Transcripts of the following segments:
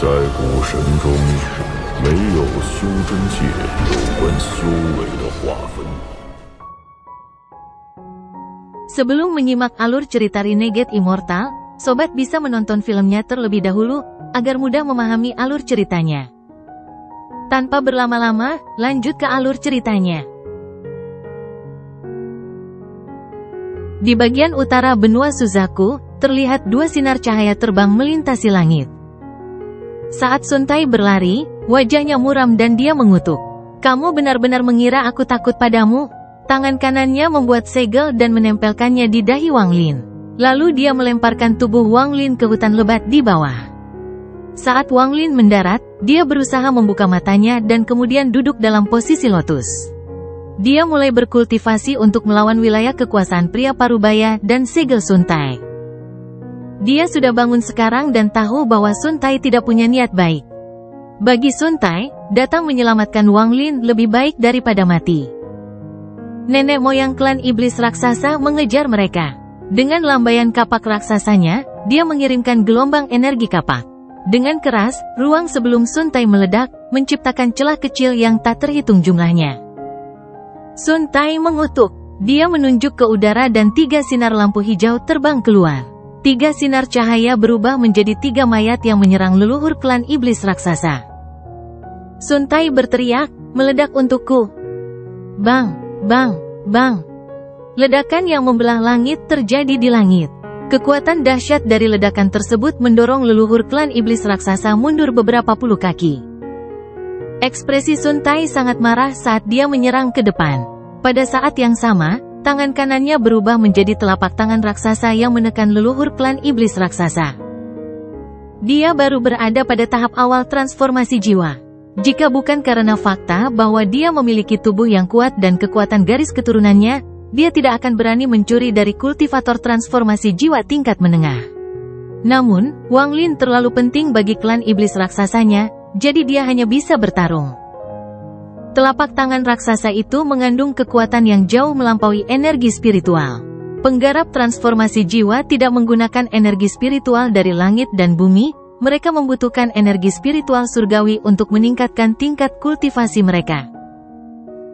在古神中，没有修真界有关修为的划分。Sebelum menyimak alur cerita Renegade Immortal, sobat bisa menonton filmnya terlebih dahulu, agar mudah memahami alur ceritanya. Tanpa berlama-lama, lanjut ke alur ceritanya. Di bagian utara benua Suzaku, terlihat dua sinar cahaya terbang melintasi langit. Saat Sun Tai berlari, wajahnya muram dan dia mengutuk. "Kamu benar-benar mengira aku takut padamu?" Tangan kanannya membuat segel dan menempelkannya di dahi Wang Lin. Lalu dia melemparkan tubuh Wang Lin ke hutan lebat di bawah. Saat Wang Lin mendarat, dia berusaha membuka matanya dan kemudian duduk dalam posisi lotus. Dia mulai berkultivasi untuk melawan wilayah kekuasaan pria Parubaya dan segel Sun Tai. Dia sudah bangun sekarang dan tahu bahwa Sun Tai tidak punya niat baik. Bagi Sun Tai, datang menyelamatkan Wang Lin lebih baik daripada mati. Nenek moyang klan iblis raksasa mengejar mereka. Dengan lambaian kapak raksasanya, dia mengirimkan gelombang energi kapak. Dengan keras, ruang sebelum Sun Tai meledak, menciptakan celah kecil yang tak terhitung jumlahnya. Sun Tai mengutuk. Dia menunjuk ke udara dan 3 sinar lampu hijau terbang keluar. 3 sinar cahaya berubah menjadi 3 mayat yang menyerang leluhur klan iblis raksasa. Sun Tai berteriak, "Meledak untukku!" Bang! Bang! Bang! Ledakan yang membelah langit terjadi di langit. Kekuatan dahsyat dari ledakan tersebut mendorong leluhur klan iblis raksasa mundur beberapa puluh kaki. Ekspresi Sun Tai sangat marah saat dia menyerang ke depan. Pada saat yang sama, tangan kanannya berubah menjadi telapak tangan raksasa yang menekan leluhur klan iblis raksasa. Dia baru berada pada tahap awal transformasi jiwa. Jika bukan karena fakta bahwa dia memiliki tubuh yang kuat dan kekuatan garis keturunannya, dia tidak akan berani mencuri dari kultivator transformasi jiwa tingkat menengah. Namun, Wang Lin terlalu penting bagi klan iblis raksasanya, jadi dia hanya bisa bertarung. Telapak tangan raksasa itu mengandung kekuatan yang jauh melampaui energi spiritual. Penggarap transformasi jiwa tidak menggunakan energi spiritual dari langit dan bumi. Mereka membutuhkan energi spiritual surgawi untuk meningkatkan tingkat kultivasi mereka.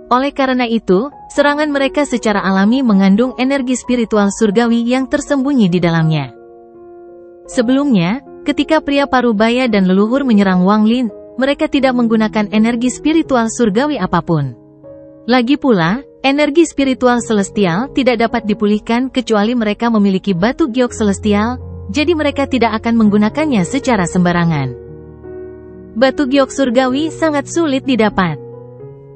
Oleh karena itu, serangan mereka secara alami mengandung energi spiritual surgawi yang tersembunyi di dalamnya. Sebelumnya, ketika pria Parubaya dan leluhur menyerang Wang Lin, mereka tidak menggunakan energi spiritual surgawi apapun. Lagi pula, energi spiritual celestial tidak dapat dipulihkan kecuali mereka memiliki batu giok celestial, jadi mereka tidak akan menggunakannya secara sembarangan. Batu giok surgawi sangat sulit didapat.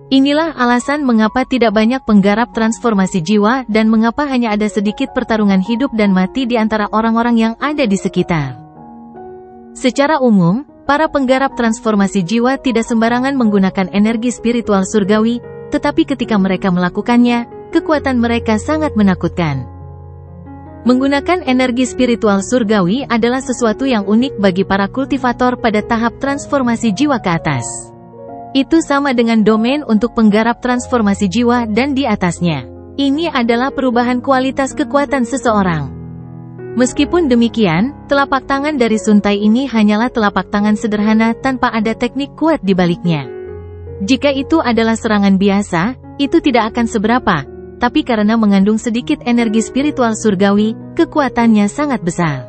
Inilah alasan mengapa tidak banyak penggarap transformasi jiwa dan mengapa hanya ada sedikit pertarungan hidup dan mati di antara orang-orang yang ada di sekitar. Secara umum, para penggarap transformasi jiwa tidak sembarangan menggunakan energi spiritual surgawi, tetapi ketika mereka melakukannya, kekuatan mereka sangat menakutkan. Menggunakan energi spiritual surgawi adalah sesuatu yang unik bagi para kultivator pada tahap transformasi jiwa ke atas. Itu sama dengan domain untuk penggarap transformasi jiwa dan di atasnya. Ini adalah perubahan kualitas kekuatan seseorang. Meskipun demikian, telapak tangan dari Sun Tai ini hanyalah telapak tangan sederhana tanpa ada teknik kuat di baliknya. Jika itu adalah serangan biasa, itu tidak akan seberapa. Tapi karena mengandung sedikit energi spiritual surgawi, kekuatannya sangat besar.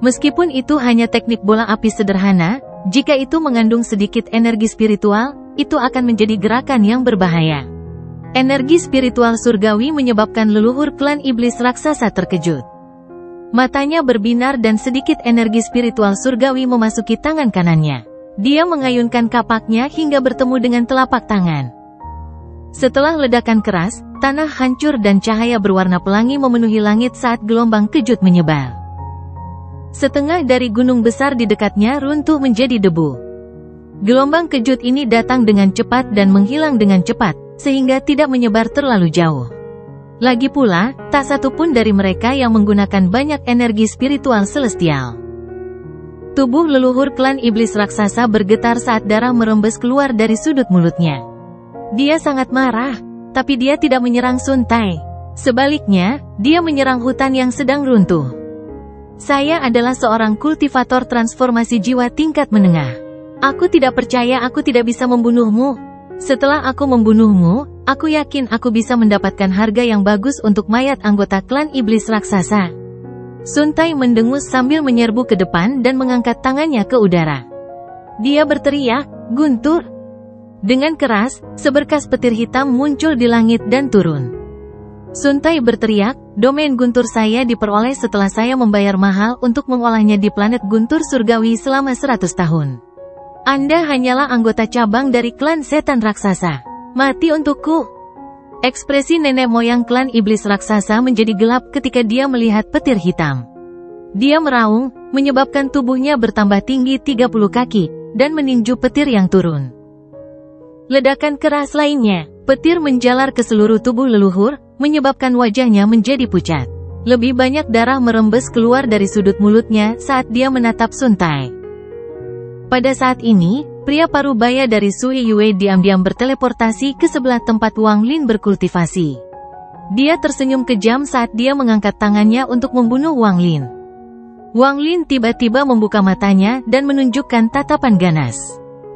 Meskipun itu hanya teknik bola api sederhana, jika itu mengandung sedikit energi spiritual, itu akan menjadi gerakan yang berbahaya. Energi spiritual surgawi menyebabkan leluhur klan iblis raksasa terkejut. Matanya berbinar dan sedikit energi spiritual surgawi memasuki tangan kanannya. Dia mengayunkan kapaknya hingga bertemu dengan telapak tangan. Setelah ledakan keras, tanah hancur dan cahaya berwarna pelangi memenuhi langit saat gelombang kejut menyebar. Setengah dari gunung besar di dekatnya runtuh menjadi debu. Gelombang kejut ini datang dengan cepat dan menghilang dengan cepat, sehingga tidak menyebar terlalu jauh. Lagi pula, tak satu pun dari mereka yang menggunakan banyak energi spiritual celestial. Tubuh leluhur klan iblis raksasa bergetar saat darah merembes keluar dari sudut mulutnya. Dia sangat marah, tapi dia tidak menyerang Sun Tai. Sebaliknya, dia menyerang hutan yang sedang runtuh. Saya adalah seorang kultivator transformasi jiwa tingkat menengah. Aku tidak percaya aku tidak bisa membunuhmu. Setelah aku membunuhmu, aku yakin aku bisa mendapatkan harga yang bagus untuk mayat anggota klan iblis raksasa. Sun Tai mendengus sambil menyerbu ke depan dan mengangkat tangannya ke udara. Dia berteriak, "Guntur!" Dengan keras, seberkas petir hitam muncul di langit dan turun. Sun Tai berteriak, "Domain Guntur saya diperoleh setelah saya membayar mahal untuk mengolahnya di planet Guntur Surgawi selama 100 tahun. Anda hanyalah anggota cabang dari klan setan raksasa. Mati untukku." Ekspresi nenek moyang klan iblis raksasa menjadi gelap ketika dia melihat petir hitam. Dia meraung, menyebabkan tubuhnya bertambah tinggi 30 kaki, dan meninju petir yang turun. Ledakan keras lainnya, petir menjalar ke seluruh tubuh leluhur, menyebabkan wajahnya menjadi pucat. Lebih banyak darah merembes keluar dari sudut mulutnya saat dia menatap Sun Tai. Pada saat ini, pria parubaya dari Sui Yue diam-diam berteleportasi ke sebelah tempat Wang Lin berkultivasi. Dia tersenyum kejam saat dia mengangkat tangannya untuk membunuh Wang Lin. Wang Lin tiba-tiba membuka matanya dan menunjukkan tatapan ganas.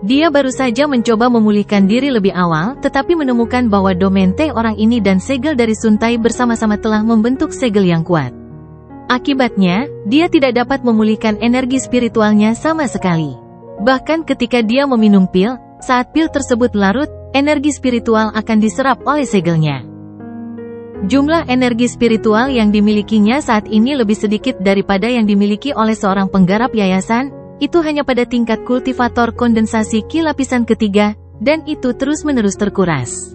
Dia baru saja mencoba memulihkan diri lebih awal, tetapi menemukan bahwa domain T orang ini dan segel dari Sun Tai bersama-sama telah membentuk segel yang kuat. Akibatnya, dia tidak dapat memulihkan energi spiritualnya sama sekali. Bahkan ketika dia meminum pil, saat pil tersebut larut, energi spiritual akan diserap oleh segelnya. Jumlah energi spiritual yang dimilikinya saat ini lebih sedikit daripada yang dimiliki oleh seorang penggarap yayasan, itu hanya pada tingkat kultivator kondensasi ki lapisan ketiga, dan itu terus-menerus terkuras.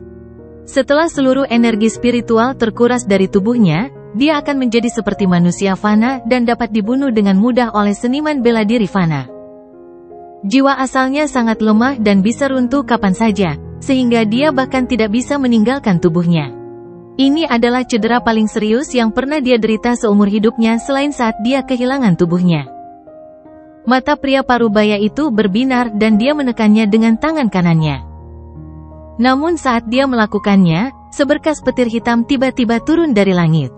Setelah seluruh energi spiritual terkuras dari tubuhnya, dia akan menjadi seperti manusia fana dan dapat dibunuh dengan mudah oleh seniman bela diri fana. Jiwa asalnya sangat lemah dan bisa runtuh kapan saja, sehingga dia bahkan tidak bisa meninggalkan tubuhnya. Ini adalah cedera paling serius yang pernah dia derita seumur hidupnya selain saat dia kehilangan tubuhnya. Mata pria parubaya itu berbinar dan dia menekannya dengan tangan kanannya. Namun saat dia melakukannya, seberkas petir hitam tiba-tiba turun dari langit.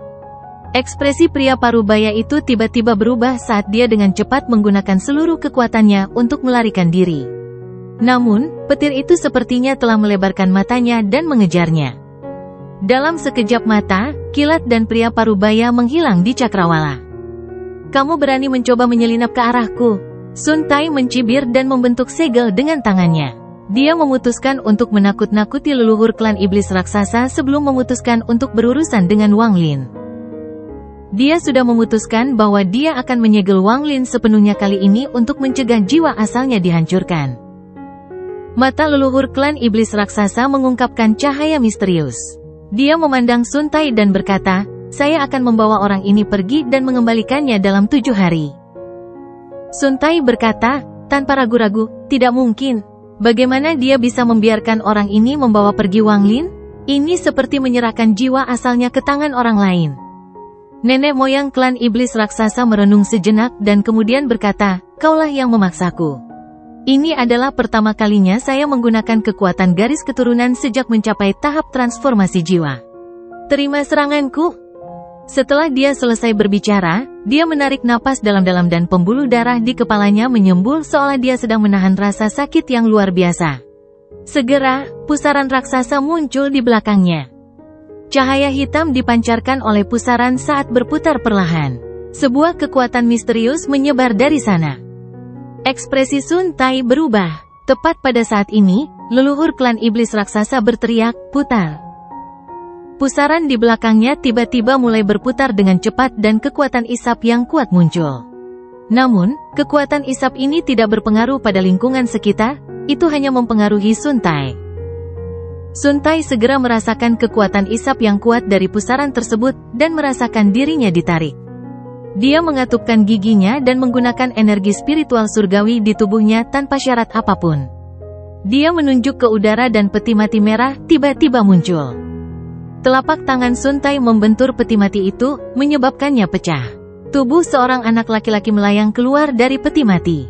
Ekspresi pria parubaya itu tiba-tiba berubah saat dia dengan cepat menggunakan seluruh kekuatannya untuk melarikan diri. Namun, petir itu sepertinya telah melebarkan matanya dan mengejarnya. Dalam sekejap mata, kilat dan pria parubaya menghilang di cakrawala. "Kamu berani mencoba menyelinap ke arahku?" Sun Tai mencibir dan membentuk segel dengan tangannya. Dia memutuskan untuk menakut-nakuti leluhur klan iblis raksasa sebelum memutuskan untuk berurusan dengan Wang Lin. Dia sudah memutuskan bahwa dia akan menyegel Wang Lin sepenuhnya kali ini untuk mencegah jiwa asalnya dihancurkan. Mata leluhur klan iblis raksasa mengungkapkan cahaya misterius. Dia memandang Sun Tai dan berkata, "Saya akan membawa orang ini pergi dan mengembalikannya dalam 7 hari. Sun Tai berkata, tanpa ragu-ragu, "Tidak mungkin. Bagaimana dia bisa membiarkan orang ini membawa pergi Wang Lin? Ini seperti menyerahkan jiwa asalnya ke tangan orang lain." Nenek moyang klan iblis raksasa merenung sejenak dan kemudian berkata, "Kaulah yang memaksaku. Ini adalah pertama kalinya saya menggunakan kekuatan garis keturunan sejak mencapai tahap transformasi jiwa. Terima seranganku." Setelah dia selesai berbicara, dia menarik napas dalam-dalam dan pembuluh darah di kepalanya menyembul seolah dia sedang menahan rasa sakit yang luar biasa. Segera, pusaran raksasa muncul di belakangnya. Cahaya hitam dipancarkan oleh pusaran saat berputar perlahan. Sebuah kekuatan misterius menyebar dari sana. Ekspresi Sun Tai berubah. Tepat pada saat ini, leluhur klan iblis raksasa berteriak, "Putar!" Pusaran di belakangnya tiba-tiba mulai berputar dengan cepat dan kekuatan isap yang kuat muncul. Namun, kekuatan isap ini tidak berpengaruh pada lingkungan sekitar, itu hanya mempengaruhi Sun Tai. Sun Tai segera merasakan kekuatan isap yang kuat dari pusaran tersebut, dan merasakan dirinya ditarik. Dia mengatupkan giginya dan menggunakan energi spiritual surgawi di tubuhnya tanpa syarat apapun. Dia menunjuk ke udara dan peti mati merah tiba-tiba muncul. Telapak tangan Sun Tai membentur peti mati itu, menyebabkannya pecah. Tubuh seorang anak laki-laki melayang keluar dari peti mati.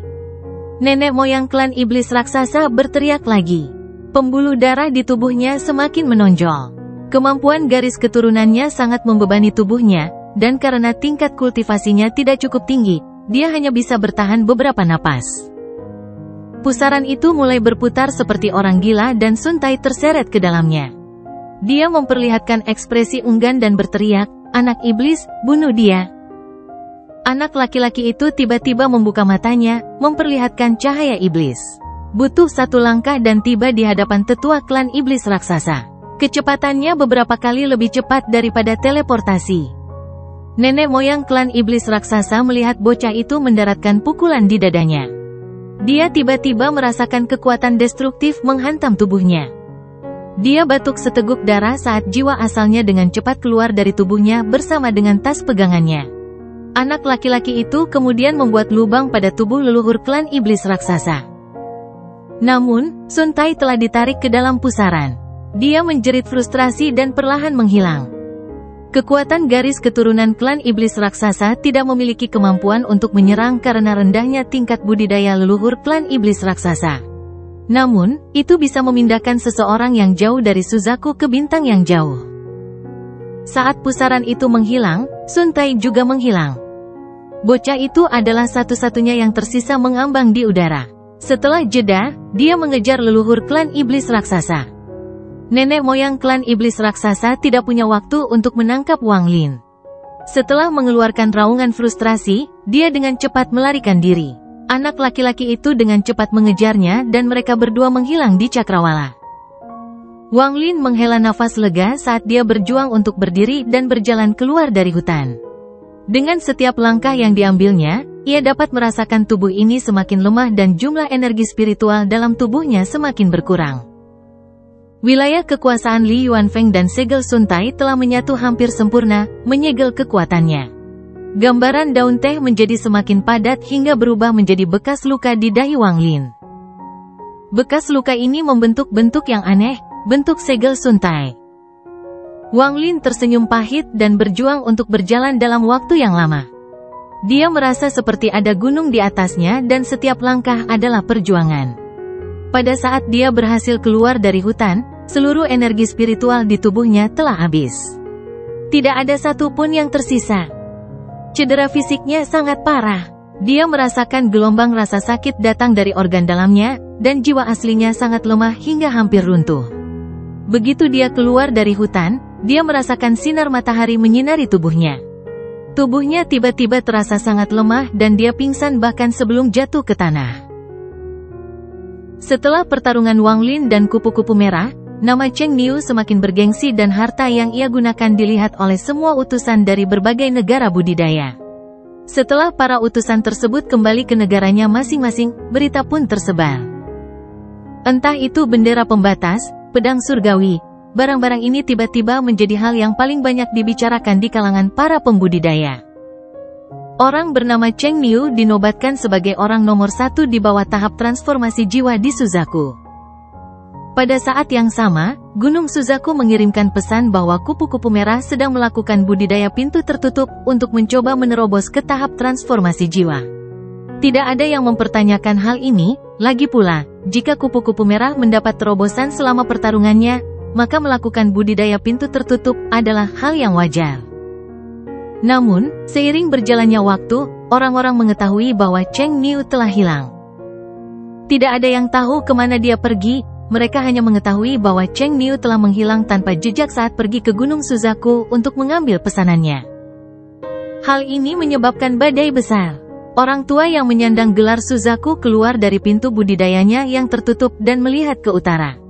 Nenek moyang klan iblis raksasa berteriak lagi. Pembuluh darah di tubuhnya semakin menonjol. Kemampuan garis keturunannya sangat membebani tubuhnya, dan karena tingkat kultivasinya tidak cukup tinggi, dia hanya bisa bertahan beberapa napas. Pusaran itu mulai berputar seperti orang gila dan Sun Tai terseret ke dalamnya. Dia memperlihatkan ekspresi enggan dan berteriak, "Anak iblis, bunuh dia!" Anak laki-laki itu tiba-tiba membuka matanya, memperlihatkan cahaya iblis. Butuh satu langkah dan tiba di hadapan tetua klan iblis raksasa. Kecepatannya beberapa kali lebih cepat daripada teleportasi. Nenek moyang klan iblis raksasa melihat bocah itu mendaratkan pukulan di dadanya. Dia tiba-tiba merasakan kekuatan destruktif menghantam tubuhnya. Dia batuk seteguk darah saat jiwa asalnya dengan cepat keluar dari tubuhnya bersama dengan tas pegangannya. Anak laki-laki itu kemudian membuat lubang pada tubuh leluhur klan iblis raksasa. Namun, Sun Tai telah ditarik ke dalam pusaran. Dia menjerit frustrasi dan perlahan menghilang. Kekuatan garis keturunan klan iblis raksasa tidak memiliki kemampuan untuk menyerang karena rendahnya tingkat budidaya leluhur klan iblis raksasa. Namun, itu bisa memindahkan seseorang yang jauh dari Suzaku ke bintang yang jauh. Saat pusaran itu menghilang, Sun Tai juga menghilang. Bocah itu adalah satu-satunya yang tersisa mengambang di udara. Setelah jeda, dia mengejar leluhur klan iblis raksasa. Nenek moyang klan iblis raksasa tidak punya waktu untuk menangkap Wang Lin. Setelah mengeluarkan raungan frustrasi, dia dengan cepat melarikan diri. Anak laki-laki itu dengan cepat mengejarnya dan mereka berdua menghilang di cakrawala. Wang Lin menghela nafas lega saat dia berjuang untuk berdiri dan berjalan keluar dari hutan. Dengan setiap langkah yang diambilnya, ia dapat merasakan tubuh ini semakin lemah dan jumlah energi spiritual dalam tubuhnya semakin berkurang. Wilayah kekuasaan Li Yuanfeng dan segel Sun Tai telah menyatu hampir sempurna, menyegel kekuatannya. Gambaran daun teh menjadi semakin padat hingga berubah menjadi bekas luka di dahi Wang Lin. Bekas luka ini membentuk bentuk yang aneh, bentuk segel Sun Tai. Wang Lin tersenyum pahit dan berjuang untuk berjalan dalam waktu yang lama. Dia merasa seperti ada gunung di atasnya dan setiap langkah adalah perjuangan. Pada saat dia berhasil keluar dari hutan, seluruh energi spiritual di tubuhnya telah habis. Tidak ada satupun yang tersisa. Cedera fisiknya sangat parah. Dia merasakan gelombang rasa sakit datang dari organ dalamnya, dan jiwa aslinya sangat lemah hingga hampir runtuh. Begitu dia keluar dari hutan, dia merasakan sinar matahari menyinari tubuhnya. Tubuhnya tiba-tiba terasa sangat lemah dan dia pingsan bahkan sebelum jatuh ke tanah. Setelah pertarungan Wang Lin dan kupu-kupu merah, nama Cheng Niu semakin bergengsi dan harta yang ia gunakan dilihat oleh semua utusan dari berbagai negara budidaya. Setelah para utusan tersebut kembali ke negaranya masing-masing, berita pun tersebar. Entah itu bendera pembatas, pedang surgawi, barang-barang ini tiba-tiba menjadi hal yang paling banyak dibicarakan di kalangan para pembudidaya. Orang bernama Cheng Niu dinobatkan sebagai orang nomor 1 di bawah tahap transformasi jiwa di Suzaku. Pada saat yang sama, Gunung Suzaku mengirimkan pesan bahwa kupu-kupu merah sedang melakukan budidaya pintu tertutup untuk mencoba menerobos ke tahap transformasi jiwa. Tidak ada yang mempertanyakan hal ini, lagi pula, jika kupu-kupu merah mendapat terobosan selama pertarungannya, maka melakukan budidaya pintu tertutup adalah hal yang wajar. Namun, seiring berjalannya waktu, orang-orang mengetahui bahwa Cheng Niu telah hilang. Tidak ada yang tahu kemana dia pergi, mereka hanya mengetahui bahwa Cheng Niu telah menghilang tanpa jejak saat pergi ke Gunung Suzaku untuk mengambil pesanannya. Hal ini menyebabkan badai besar. Orang tua yang menyandang gelar Suzaku keluar dari pintu budidayanya yang tertutup dan melihat ke utara.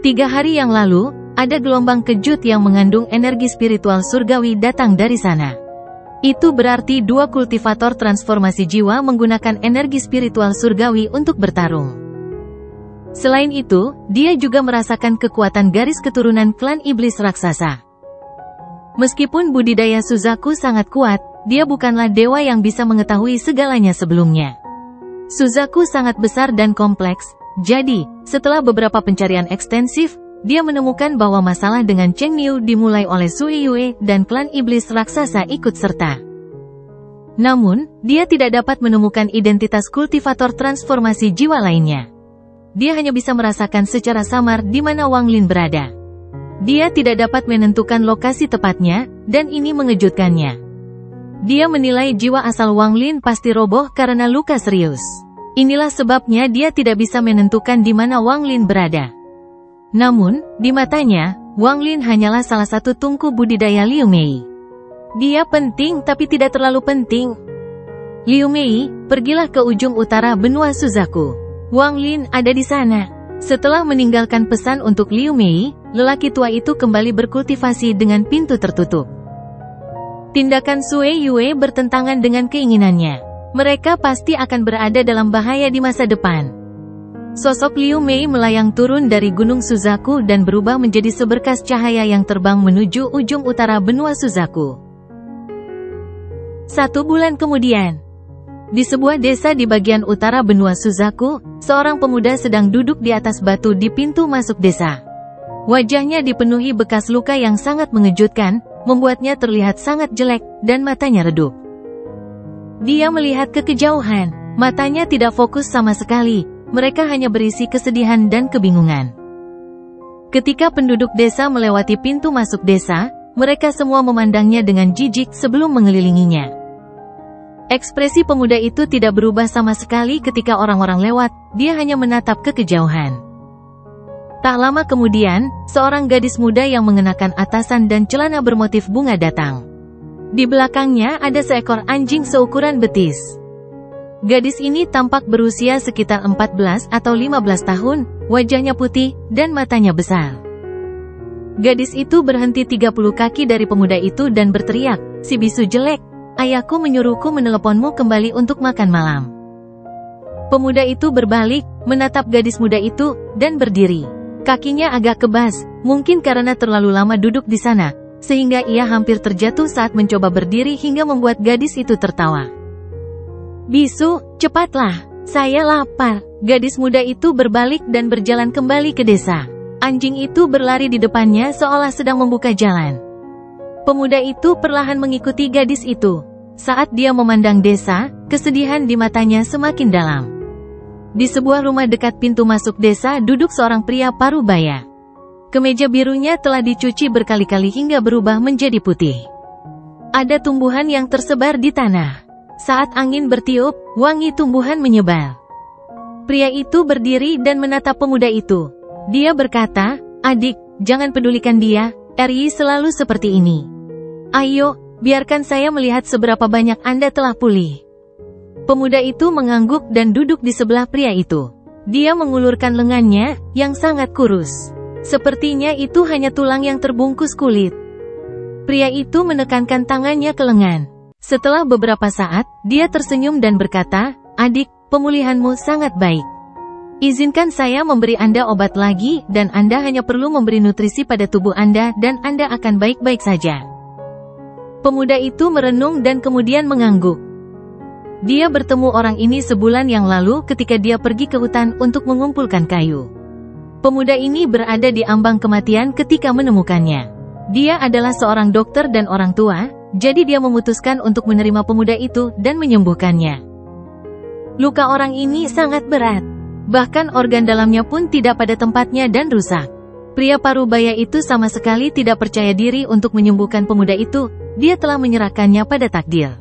3 hari yang lalu, ada gelombang kejut yang mengandung energi spiritual surgawi datang dari sana. Itu berarti 2 kultivator transformasi jiwa menggunakan energi spiritual surgawi untuk bertarung. Selain itu, dia juga merasakan kekuatan garis keturunan klan iblis raksasa. Meskipun budidaya Suzaku sangat kuat, dia bukanlah dewa yang bisa mengetahui segalanya sebelumnya. Suzaku sangat besar dan kompleks, jadi, setelah beberapa pencarian ekstensif, dia menemukan bahwa masalah dengan Cheng Niu dimulai oleh Sui Yue dan klan iblis raksasa ikut serta. Namun, dia tidak dapat menemukan identitas kultivator transformasi jiwa lainnya. Dia hanya bisa merasakan secara samar di mana Wang Lin berada. Dia tidak dapat menentukan lokasi tepatnya, dan ini mengejutkannya. Dia menilai jiwa asal Wang Lin pasti roboh karena luka serius. Inilah sebabnya dia tidak bisa menentukan di mana Wang Lin berada. Namun, di matanya, Wang Lin hanyalah salah satu tungku budidaya Liu Mei. Dia penting tapi tidak terlalu penting. Liu Mei, pergilah ke ujung utara benua Suzaku. Wang Lin ada di sana. Setelah meninggalkan pesan untuk Liu Mei, lelaki tua itu kembali berkultivasi dengan pintu tertutup. Tindakan Sui Yue bertentangan dengan keinginannya. Mereka pasti akan berada dalam bahaya di masa depan. Sosok Liu Mei melayang turun dari gunung Suzaku dan berubah menjadi seberkas cahaya yang terbang menuju ujung utara benua Suzaku. 1 bulan kemudian, di sebuah desa di bagian utara benua Suzaku, seorang pemuda sedang duduk di atas batu di pintu masuk desa. Wajahnya dipenuhi bekas luka yang sangat mengejutkan, membuatnya terlihat sangat jelek, dan matanya redup. Dia melihat ke kejauhan, matanya tidak fokus sama sekali, mereka hanya berisi kesedihan dan kebingungan. Ketika penduduk desa melewati pintu masuk desa, mereka semua memandangnya dengan jijik sebelum mengelilinginya. Ekspresi pemuda itu tidak berubah sama sekali ketika orang-orang lewat, dia hanya menatap ke kejauhan. Tak lama kemudian, seorang gadis muda yang mengenakan atasan dan celana bermotif bunga datang. Di belakangnya ada seekor anjing seukuran betis. Gadis ini tampak berusia sekitar 14 atau 15 tahun, wajahnya putih, dan matanya besar. Gadis itu berhenti 30 kaki dari pemuda itu dan berteriak, "Si bisu jelek! Ayahku menyuruhku meneleponmu kembali untuk makan malam." Pemuda itu berbalik, menatap gadis muda itu, dan berdiri. Kakinya agak kebas, mungkin karena terlalu lama duduk di sana, sehingga ia hampir terjatuh saat mencoba berdiri hingga membuat gadis itu tertawa. "Bisu, cepatlah, saya lapar." Gadis muda itu berbalik dan berjalan kembali ke desa. Anjing itu berlari di depannya seolah sedang membuka jalan. Pemuda itu perlahan mengikuti gadis itu. Saat dia memandang desa, kesedihan di matanya semakin dalam. Di sebuah rumah dekat pintu masuk desa duduk seorang pria parubaya. Kemeja birunya telah dicuci berkali-kali hingga berubah menjadi putih. Ada tumbuhan yang tersebar di tanah. Saat angin bertiup, wangi tumbuhan menyebar. Pria itu berdiri dan menatap pemuda itu. Dia berkata, "Adik, jangan pedulikan dia, Ri selalu seperti ini. Ayo, biarkan saya melihat seberapa banyak Anda telah pulih." Pemuda itu mengangguk dan duduk di sebelah pria itu. Dia mengulurkan lengannya, yang sangat kurus. Sepertinya itu hanya tulang yang terbungkus kulit. Pria itu menekankan tangannya ke lengan. Setelah beberapa saat, dia tersenyum dan berkata, "Adik, pemulihanmu sangat baik. Izinkan saya memberi Anda obat lagi, dan Anda hanya perlu memberi nutrisi pada tubuh Anda dan Anda akan baik-baik saja." Pemuda itu merenung dan kemudian mengangguk. Dia bertemu orang ini sebulan yang lalu ketika dia pergi ke hutan untuk mengumpulkan kayu. Pemuda ini berada di ambang kematian ketika menemukannya. Dia adalah seorang dokter dan orang tua, jadi dia memutuskan untuk menerima pemuda itu dan menyembuhkannya. Luka orang ini sangat berat. Bahkan organ dalamnya pun tidak pada tempatnya dan rusak. Pria parubaya itu sama sekali tidak percaya diri untuk menyembuhkan pemuda itu, dia telah menyerahkannya pada takdir.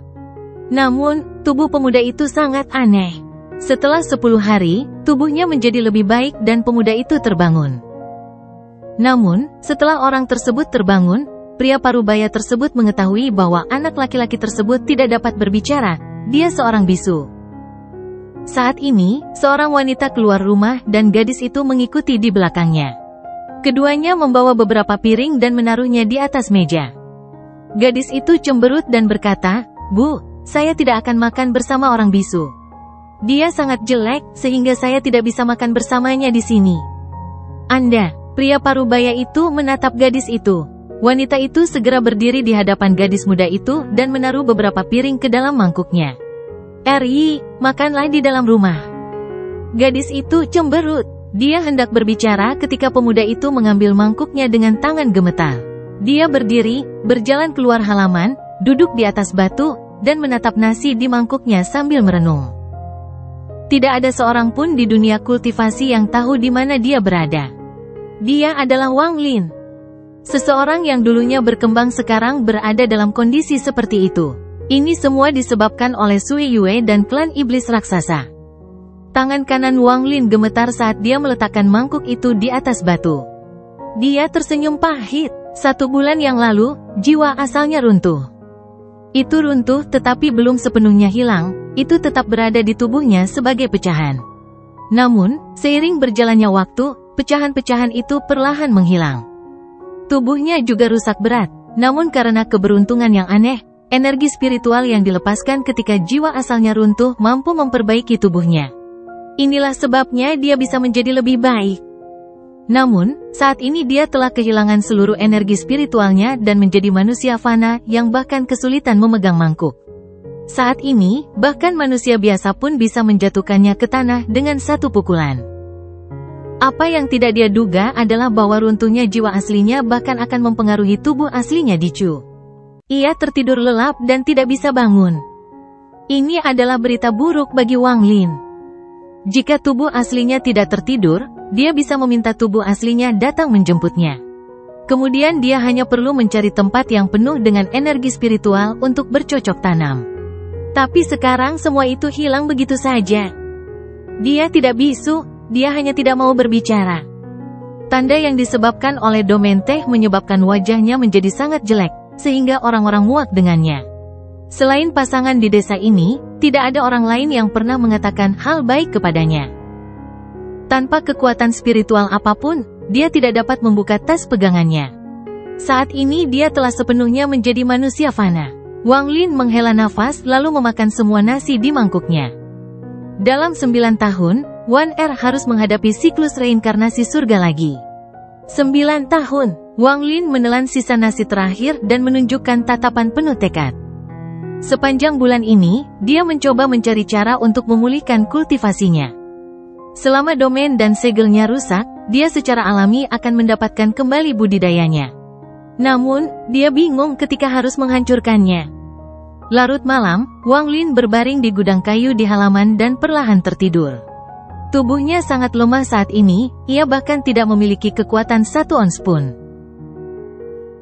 Namun, tubuh pemuda itu sangat aneh. Setelah 10 hari, tubuhnya menjadi lebih baik dan pemuda itu terbangun. Namun, setelah orang tersebut terbangun, pria parubaya tersebut mengetahui bahwa anak laki-laki tersebut tidak dapat berbicara, dia seorang bisu. Saat ini, seorang wanita keluar rumah dan gadis itu mengikuti di belakangnya. Keduanya membawa beberapa piring dan menaruhnya di atas meja. Gadis itu cemberut dan berkata, "Bu, saya tidak akan makan bersama orang bisu. Dia sangat jelek, sehingga saya tidak bisa makan bersamanya di sini." "Anda," pria parubaya itu menatap gadis itu. Wanita itu segera berdiri di hadapan gadis muda itu dan menaruh beberapa piring ke dalam mangkuknya. "Ri, makanlah di dalam rumah." Gadis itu cemberut. Dia hendak berbicara ketika pemuda itu mengambil mangkuknya dengan tangan gemetar. Dia berdiri, berjalan keluar halaman, duduk di atas batu, dan menatap nasi di mangkuknya sambil merenung. Tidak ada seorang pun di dunia kultivasi yang tahu di mana dia berada. Dia adalah Wang Lin. Seseorang yang dulunya berkembang sekarang berada dalam kondisi seperti itu. Ini semua disebabkan oleh Sui Yue dan klan iblis raksasa. Tangan kanan Wang Lin gemetar saat dia meletakkan mangkuk itu di atas batu. Dia tersenyum pahit. 1 bulan yang lalu, jiwa asalnya runtuh. Itu runtuh tetapi belum sepenuhnya hilang, itu tetap berada di tubuhnya sebagai pecahan. Namun, seiring berjalannya waktu, pecahan-pecahan itu perlahan menghilang. Tubuhnya juga rusak berat, namun karena keberuntungan yang aneh, energi spiritual yang dilepaskan ketika jiwa asalnya runtuh mampu memperbaiki tubuhnya. Inilah sebabnya dia bisa menjadi lebih baik. Namun, saat ini dia telah kehilangan seluruh energi spiritualnya dan menjadi manusia fana yang bahkan kesulitan memegang mangkuk. Saat ini, bahkan manusia biasa pun bisa menjatuhkannya ke tanah dengan 1 pukulan. Apa yang tidak dia duga adalah bahwa runtuhnya jiwa aslinya bahkan akan mempengaruhi tubuh aslinya di Chu. Ia tertidur lelap dan tidak bisa bangun. Ini adalah berita buruk bagi Wang Lin. Jika tubuh aslinya tidak tertidur, dia bisa meminta tubuh aslinya datang menjemputnya. Kemudian dia hanya perlu mencari tempat yang penuh dengan energi spiritual untuk bercocok tanam. Tapi sekarang semua itu hilang begitu saja. Dia tidak bisu. Dia hanya tidak mau berbicara. Tanda yang disebabkan oleh domain teh menyebabkan wajahnya menjadi sangat jelek, sehingga orang-orang muak dengannya. Selain pasangan di desa ini, tidak ada orang lain yang pernah mengatakan hal baik kepadanya. Tanpa kekuatan spiritual apapun, dia tidak dapat membuka tas pegangannya. Saat ini dia telah sepenuhnya menjadi manusia fana. Wang Lin menghela nafas lalu memakan semua nasi di mangkuknya. Dalam 9 tahun, Wan Er harus menghadapi siklus reinkarnasi surga lagi. 9 tahun, Wang Lin menelan sisa nasi terakhir dan menunjukkan tatapan penuh tekad. Sepanjang bulan ini, dia mencoba mencari cara untuk memulihkan kultivasinya. Selama domain dan segelnya rusak, dia secara alami akan mendapatkan kembali budidayanya. Namun, dia bingung ketika harus menghancurkannya. Larut malam, Wang Lin berbaring di gudang kayu di halaman dan perlahan tertidur. Tubuhnya sangat lemah saat ini, ia bahkan tidak memiliki kekuatan 1 ons pun.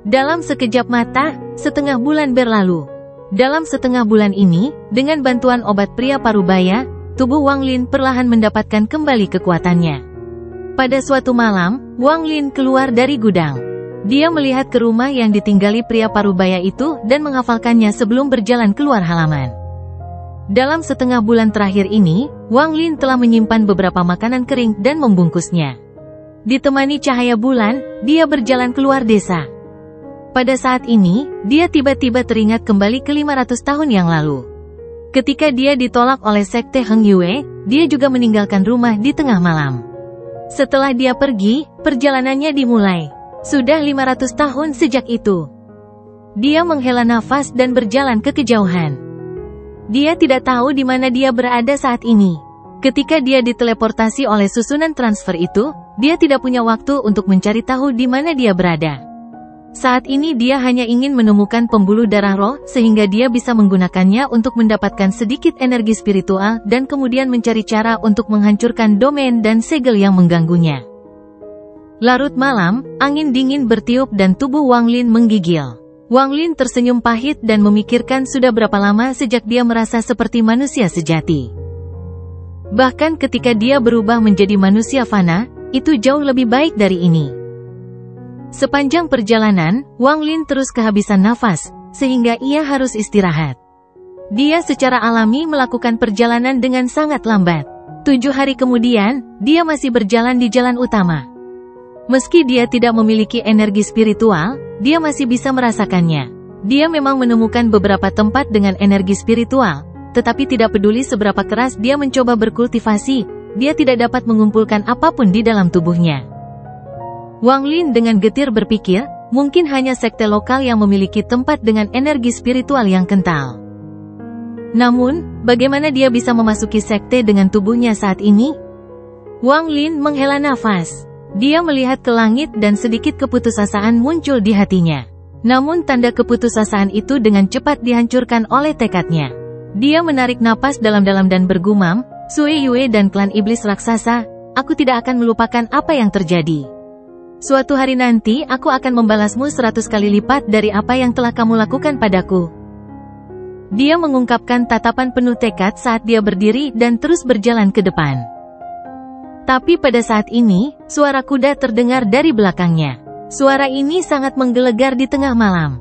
Dalam sekejap mata, setengah bulan berlalu. Dalam setengah bulan ini, dengan bantuan obat pria parubaya, tubuh Wang Lin perlahan mendapatkan kembali kekuatannya. Pada suatu malam, Wang Lin keluar dari gudang. Dia melihat ke rumah yang ditinggali pria parubaya itu dan menghafalkannya sebelum berjalan keluar halaman. Dalam setengah bulan terakhir ini, Wang Lin telah menyimpan beberapa makanan kering dan membungkusnya. Ditemani cahaya bulan, dia berjalan keluar desa. Pada saat ini, dia tiba-tiba teringat kembali ke 500 tahun yang lalu. Ketika dia ditolak oleh sekte Heng Yue, dia juga meninggalkan rumah di tengah malam. Setelah dia pergi, perjalanannya dimulai. Sudah 500 tahun sejak itu. Dia menghela nafas dan berjalan ke kejauhan. Dia tidak tahu di mana dia berada saat ini. Ketika dia diteleportasi oleh susunan transfer itu, dia tidak punya waktu untuk mencari tahu di mana dia berada. Saat ini dia hanya ingin menemukan pembuluh darah roh sehingga dia bisa menggunakannya untuk mendapatkan sedikit energi spiritual dan kemudian mencari cara untuk menghancurkan domain dan segel yang mengganggunya. Larut malam, angin dingin bertiup dan tubuh Wang Lin menggigil. Wang Lin tersenyum pahit dan memikirkan sudah berapa lama sejak dia merasa seperti manusia sejati. Bahkan ketika dia berubah menjadi manusia fana, itu jauh lebih baik dari ini. Sepanjang perjalanan, Wang Lin terus kehabisan nafas, sehingga ia harus istirahat. Dia secara alami melakukan perjalanan dengan sangat lambat. 7 hari kemudian, dia masih berjalan di jalan utama. Meski dia tidak memiliki energi spiritual, dia masih bisa merasakannya. Dia memang menemukan beberapa tempat dengan energi spiritual, tetapi tidak peduli seberapa keras dia mencoba berkultivasi, dia tidak dapat mengumpulkan apapun di dalam tubuhnya. Wang Lin dengan getir berpikir, mungkin hanya sekte lokal yang memiliki tempat dengan energi spiritual yang kental. Namun, bagaimana dia bisa memasuki sekte dengan tubuhnya saat ini? Wang Lin menghela nafas. Dia melihat ke langit dan sedikit keputusasaan muncul di hatinya. Namun tanda keputusasaan itu dengan cepat dihancurkan oleh tekadnya. Dia menarik napas dalam-dalam dan bergumam, Sui Yue dan klan iblis raksasa, aku tidak akan melupakan apa yang terjadi. Suatu hari nanti aku akan membalasmu 100 kali lipat dari apa yang telah kamu lakukan padaku. Dia mengungkapkan tatapan penuh tekad saat dia berdiri dan terus berjalan ke depan. Tapi pada saat ini, suara kuda terdengar dari belakangnya. Suara ini sangat menggelegar di tengah malam.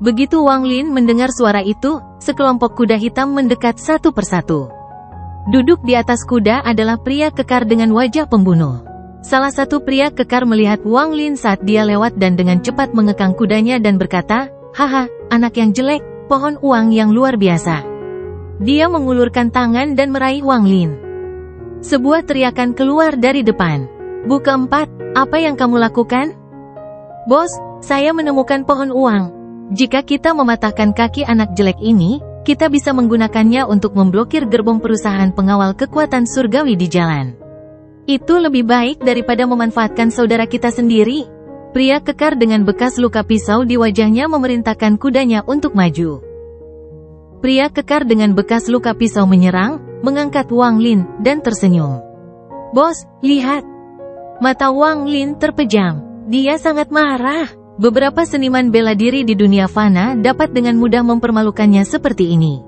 Begitu Wang Lin mendengar suara itu, sekelompok kuda hitam mendekat satu persatu. Duduk di atas kuda adalah pria kekar dengan wajah pembunuh. Salah satu pria kekar melihat Wang Lin saat dia lewat dan dengan cepat mengekang kudanya dan berkata, "Haha, anak yang jelek, pohon uang yang luar biasa." Dia mengulurkan tangan dan meraih Wang Lin. Sebuah teriakan keluar dari depan. "Bu keempat, apa yang kamu lakukan?" "Bos, saya menemukan pohon uang. Jika kita mematahkan kaki anak jelek ini, kita bisa menggunakannya untuk memblokir gerbong perusahaan pengawal kekuatan surgawi di jalan. Itu lebih baik daripada memanfaatkan saudara kita sendiri." Pria kekar dengan bekas luka pisau di wajahnya memerintahkan kudanya untuk maju. Pria kekar dengan bekas luka pisau menyerang, mengangkat Wang Lin, dan tersenyum. "Bos, lihat." Mata Wang Lin terpejam. Dia sangat marah. Beberapa seniman bela diri di dunia fana dapat dengan mudah mempermalukannya seperti ini.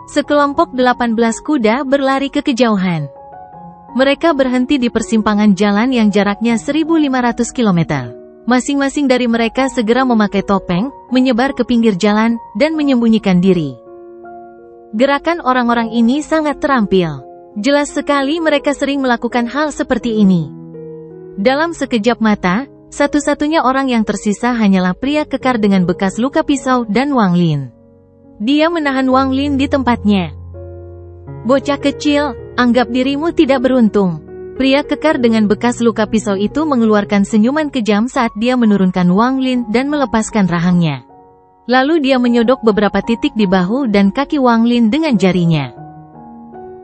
Sekelompok 18 kuda berlari ke kejauhan. Mereka berhenti di persimpangan jalan yang jaraknya 1.500 km. Masing-masing dari mereka segera memakai topeng, menyebar ke pinggir jalan, dan menyembunyikan diri. Gerakan orang-orang ini sangat terampil. Jelas sekali mereka sering melakukan hal seperti ini. Dalam sekejap mata, satu-satunya orang yang tersisa hanyalah pria kekar dengan bekas luka pisau dan Wang Lin. Dia menahan Wang Lin di tempatnya. "Bocah kecil, anggap dirimu tidak beruntung." Pria kekar dengan bekas luka pisau itu mengeluarkan senyuman kejam saat dia menurunkan Wang Lin dan melepaskan rahangnya. Lalu dia menyodok beberapa titik di bahu dan kaki Wang Lin dengan jarinya.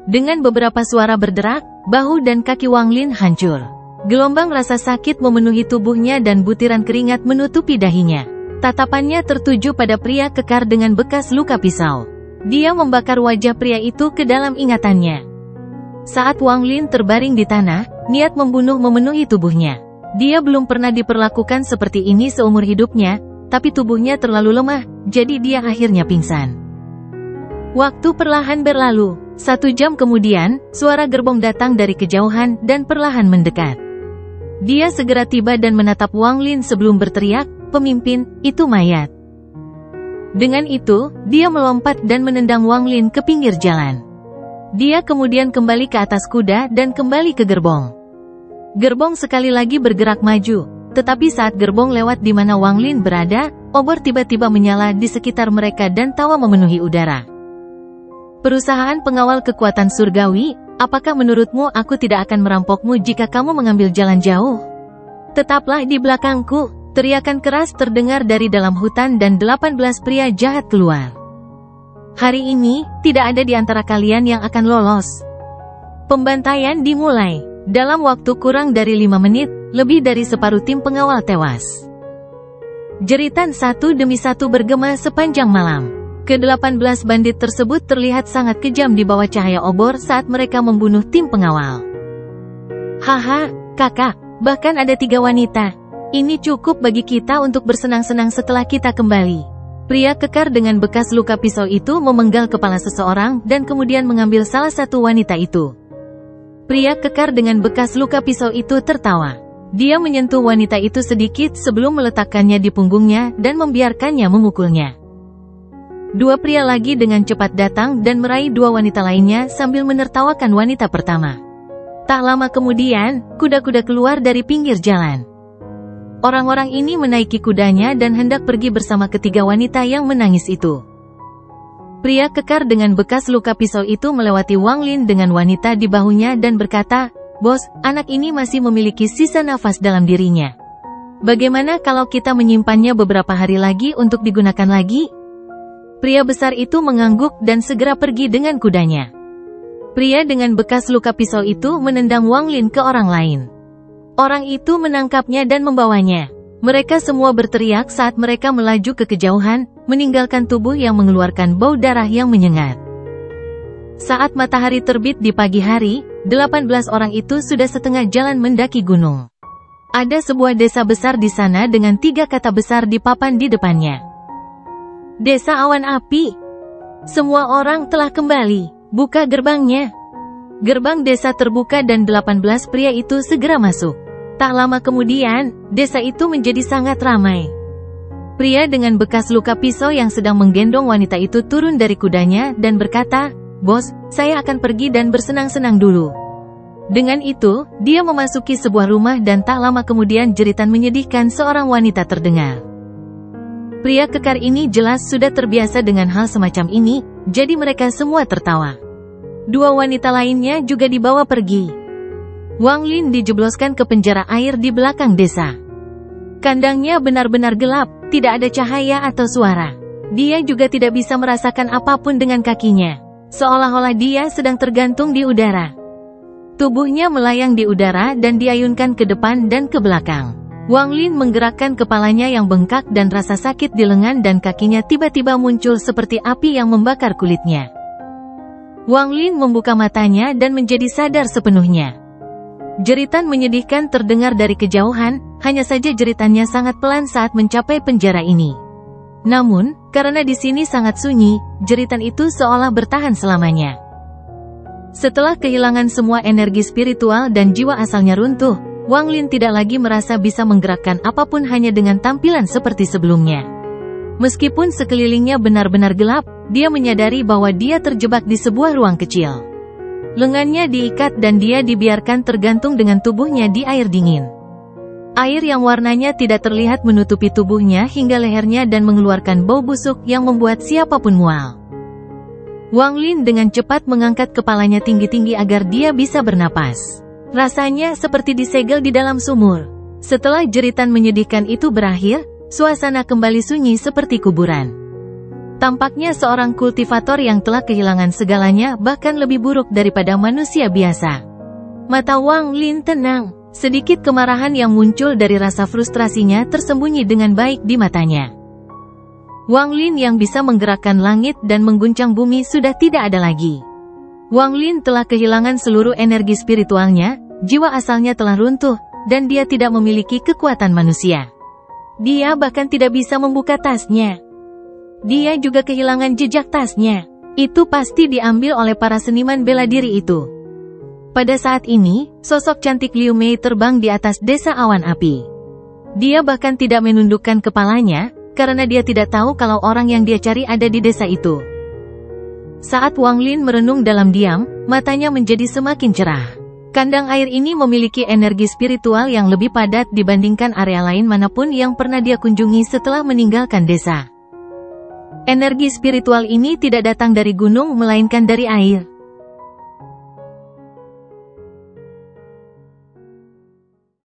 Dengan beberapa suara berderak, bahu dan kaki Wang Lin hancur. Gelombang rasa sakit memenuhi tubuhnya dan butiran keringat menutupi dahinya. Tatapannya tertuju pada pria kekar dengan bekas luka pisau. Dia membakar wajah pria itu ke dalam ingatannya. Saat Wang Lin terbaring di tanah, niat membunuh memenuhi tubuhnya. Dia belum pernah diperlakukan seperti ini seumur hidupnya, tapi tubuhnya terlalu lemah, jadi dia akhirnya pingsan. Waktu perlahan berlalu. 1 jam kemudian, suara gerbong datang dari kejauhan dan perlahan mendekat. Dia segera tiba dan menatap Wang Lin sebelum berteriak, "Pemimpin, itu mayat." Dengan itu, dia melompat dan menendang Wang Lin ke pinggir jalan. Dia kemudian kembali ke atas kuda dan kembali ke gerbong. Gerbong sekali lagi bergerak maju, tetapi saat gerbong lewat di mana Wang Lin berada, obor tiba-tiba menyala di sekitar mereka dan tawa memenuhi udara. "Perusahaan pengawal kekuatan surgawi, apakah menurutmu aku tidak akan merampokmu jika kamu mengambil jalan jauh? Tetaplah di belakangku." Teriakan keras terdengar dari dalam hutan dan 18 pria jahat keluar. "Hari ini, tidak ada di antara kalian yang akan lolos." Pembantaian dimulai. Dalam waktu kurang dari 5 menit, lebih dari separuh tim pengawal tewas. Jeritan satu demi satu bergema sepanjang malam. Ke-18 bandit tersebut terlihat sangat kejam di bawah cahaya obor saat mereka membunuh tim pengawal. "Haha, kakak, bahkan ada 3 wanita. Ini cukup bagi kita untuk bersenang-senang setelah kita kembali." Pria kekar dengan bekas luka pisau itu memenggal kepala seseorang dan kemudian mengambil salah satu wanita itu. Pria kekar dengan bekas luka pisau itu tertawa. Dia menyentuh wanita itu sedikit sebelum meletakkannya di punggungnya dan membiarkannya memukulnya. 2 pria lagi dengan cepat datang dan meraih 2 wanita lainnya sambil menertawakan wanita pertama. Tak lama kemudian, kuda-kuda keluar dari pinggir jalan. Orang-orang ini menaiki kudanya dan hendak pergi bersama ketiga wanita yang menangis itu. Pria kekar dengan bekas luka pisau itu melewati Wang Lin dengan wanita di bahunya dan berkata, "Bos, anak ini masih memiliki sisa nafas dalam dirinya. Bagaimana kalau kita menyimpannya beberapa hari lagi untuk digunakan lagi?" Pria besar itu mengangguk dan segera pergi dengan kudanya. Pria dengan bekas luka pisau itu menendang Wang Lin ke orang lain. Orang itu menangkapnya dan membawanya. Mereka semua berteriak saat mereka melaju ke kejauhan, meninggalkan tubuh yang mengeluarkan bau darah yang menyengat. Saat matahari terbit di pagi hari, 18 orang itu sudah setengah jalan mendaki gunung. Ada sebuah desa besar di sana dengan 3 kata besar dipapan di depannya. Desa Awan Api. Semua orang telah kembali. Buka gerbangnya. Gerbang desa terbuka dan 18 pria itu segera masuk. Tak lama kemudian, desa itu menjadi sangat ramai. Pria dengan bekas luka pisau yang sedang menggendong wanita itu turun dari kudanya dan berkata, "Bos, saya akan pergi dan bersenang-senang dulu." Dengan itu, dia memasuki sebuah rumah dan tak lama kemudian jeritan menyedihkan seorang wanita terdengar. Pria kekar ini jelas sudah terbiasa dengan hal semacam ini, jadi mereka semua tertawa. 2 wanita lainnya juga dibawa pergi. Wang Lin dijebloskan ke penjara air di belakang desa. Kandangnya benar-benar gelap, tidak ada cahaya atau suara. Dia juga tidak bisa merasakan apapun dengan kakinya, seolah-olah dia sedang tergantung di udara. Tubuhnya melayang di udara dan diayunkan ke depan dan ke belakang. Wang Lin menggerakkan kepalanya yang bengkak dan rasa sakit di lengan dan kakinya tiba-tiba muncul seperti api yang membakar kulitnya. Wang Lin membuka matanya dan menjadi sadar sepenuhnya. Jeritan menyedihkan terdengar dari kejauhan, hanya saja jeritannya sangat pelan saat mencapai penjara ini. Namun, karena di sini sangat sunyi, jeritan itu seolah bertahan selamanya. Setelah kehilangan semua energi spiritual dan jiwa asalnya runtuh, Wang Lin tidak lagi merasa bisa menggerakkan apapun hanya dengan tampilan seperti sebelumnya. Meskipun sekelilingnya benar-benar gelap, dia menyadari bahwa dia terjebak di sebuah ruang kecil. Lengannya diikat dan dia dibiarkan tergantung dengan tubuhnya di air dingin. Air yang warnanya tidak terlihat menutupi tubuhnya hingga lehernya dan mengeluarkan bau busuk yang membuat siapapun mual. Wang Lin dengan cepat mengangkat kepalanya tinggi-tinggi agar dia bisa bernapas. Rasanya seperti disegel di dalam sumur. Setelah jeritan menyedihkan itu berakhir, suasana kembali sunyi seperti kuburan. Tampaknya seorang kultivator yang telah kehilangan segalanya bahkan lebih buruk daripada manusia biasa. Mata Wang Lin tenang. Sedikit kemarahan yang muncul dari rasa frustrasinya tersembunyi dengan baik di matanya. Wang Lin yang bisa menggerakkan langit dan mengguncang bumi sudah tidak ada lagi. Wang Lin telah kehilangan seluruh energi spiritualnya, jiwa asalnya telah runtuh, dan dia tidak memiliki kekuatan manusia. Dia bahkan tidak bisa membuka tasnya. Dia juga kehilangan jejak tasnya. Itu pasti diambil oleh para seniman bela diri itu. Pada saat ini, sosok cantik Liu Mei terbang di atas desa Awan Api. Dia bahkan tidak menundukkan kepalanya, karena dia tidak tahu kalau orang yang dia cari ada di desa itu. Saat Wang Lin merenung dalam diam, matanya menjadi semakin cerah. Kandang air ini memiliki energi spiritual yang lebih padat dibandingkan area lain manapun yang pernah dia kunjungi setelah meninggalkan desa. Energi spiritual ini tidak datang dari gunung melainkan dari air.